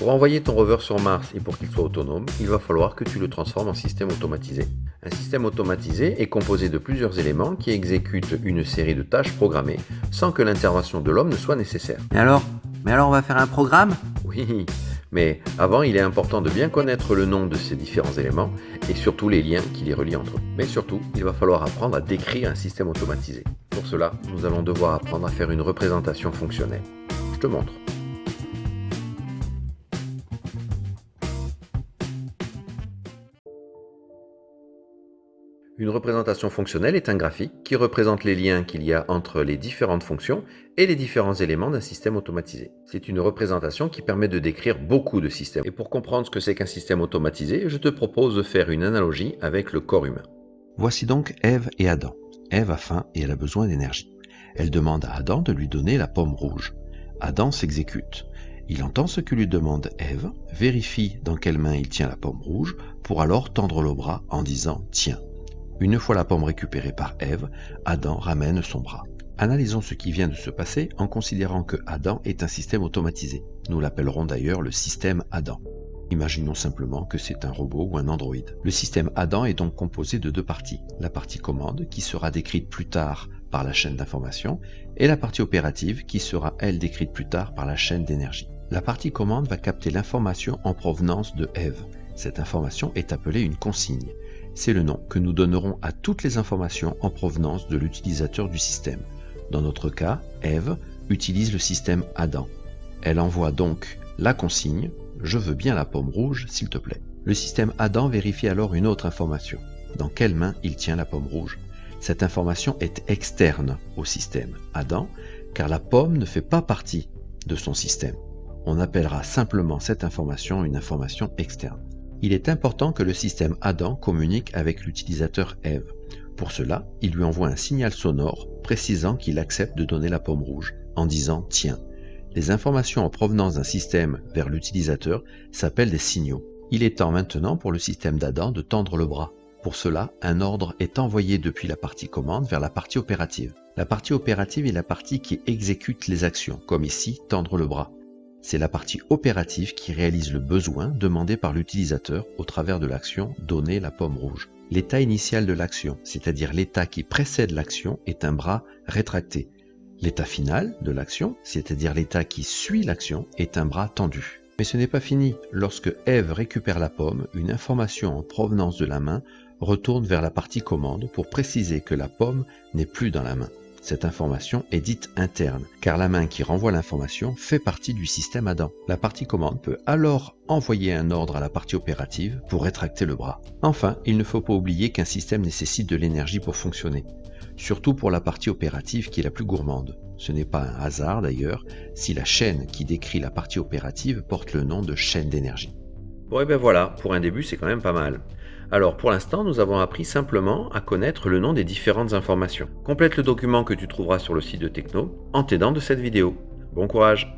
Pour envoyer ton rover sur Mars et pour qu'il soit autonome, il va falloir que tu le transformes en système automatisé. Un système automatisé est composé de plusieurs éléments qui exécutent une série de tâches programmées sans que l'intervention de l'homme ne soit nécessaire. Mais alors on va faire un programme? Oui, mais avant il est important de bien connaître le nom de ces différents éléments et surtout les liens qui les relient entre eux. Mais surtout, il va falloir apprendre à décrire un système automatisé. Pour cela, nous allons devoir apprendre à faire une représentation fonctionnelle. Je te montre. Une représentation fonctionnelle est un graphique qui représente les liens qu'il y a entre les différentes fonctions et les différents éléments d'un système automatisé. C'est une représentation qui permet de décrire beaucoup de systèmes. Et pour comprendre ce que c'est qu'un système automatisé, je te propose de faire une analogie avec le corps humain. Voici donc Ève et Adam. Ève a faim et elle a besoin d'énergie. Elle demande à Adam de lui donner la pomme rouge. Adam s'exécute. Il entend ce que lui demande Ève, vérifie dans quelle main il tient la pomme rouge, pour alors tendre le bras en disant « Tiens ». Une fois la pomme récupérée par Ève, Adam ramène son bras. Analysons ce qui vient de se passer en considérant que Adam est un système automatisé. Nous l'appellerons d'ailleurs le système Adam. Imaginons simplement que c'est un robot ou un androïde. Le système Adam est donc composé de deux parties. La partie commande, qui sera décrite plus tard par la chaîne d'information, et la partie opérative, qui sera elle décrite plus tard par la chaîne d'énergie. La partie commande va capter l'information en provenance de Ève. Cette information est appelée une consigne. C'est le nom que nous donnerons à toutes les informations en provenance de l'utilisateur du système. Dans notre cas, Ève utilise le système Adam. Elle envoie donc la consigne « Je veux bien la pomme rouge, s'il te plaît ». Le système Adam vérifie alors une autre information. Dans quelle main il tient la pomme rouge? Cette information est externe au système Adam, car la pomme ne fait pas partie de son système. On appellera simplement cette information une information externe. Il est important que le système Adam communique avec l'utilisateur Ève. Pour cela, il lui envoie un signal sonore précisant qu'il accepte de donner la pomme rouge, en disant « Tiens ». Les informations en provenance d'un système vers l'utilisateur s'appellent des signaux. Il est temps maintenant pour le système d'Adam de tendre le bras. Pour cela, un ordre est envoyé depuis la partie commande vers la partie opérative. La partie opérative est la partie qui exécute les actions, comme ici, tendre le bras. C'est la partie opérative qui réalise le besoin demandé par l'utilisateur au travers de l'action « Donner la pomme rouge ». L'état initial de l'action, c'est-à-dire l'état qui précède l'action, est un bras rétracté. L'état final de l'action, c'est-à-dire l'état qui suit l'action, est un bras tendu. Mais ce n'est pas fini. Lorsque Ève récupère la pomme, une information en provenance de la main retourne vers la partie commande pour préciser que la pomme n'est plus dans la main. Cette information est dite interne, car la main qui renvoie l'information fait partie du système Adam. La partie commande peut alors envoyer un ordre à la partie opérative pour rétracter le bras. Enfin, il ne faut pas oublier qu'un système nécessite de l'énergie pour fonctionner, surtout pour la partie opérative qui est la plus gourmande. Ce n'est pas un hasard d'ailleurs si la chaîne qui décrit la partie opérative porte le nom de chaîne d'énergie. Bon et ben voilà, pour un début c'est quand même pas mal. Alors pour l'instant, nous avons appris simplement à connaître le nom des différentes informations. Complète le document que tu trouveras sur le site de Techno en t'aidant de cette vidéo. Bon courage!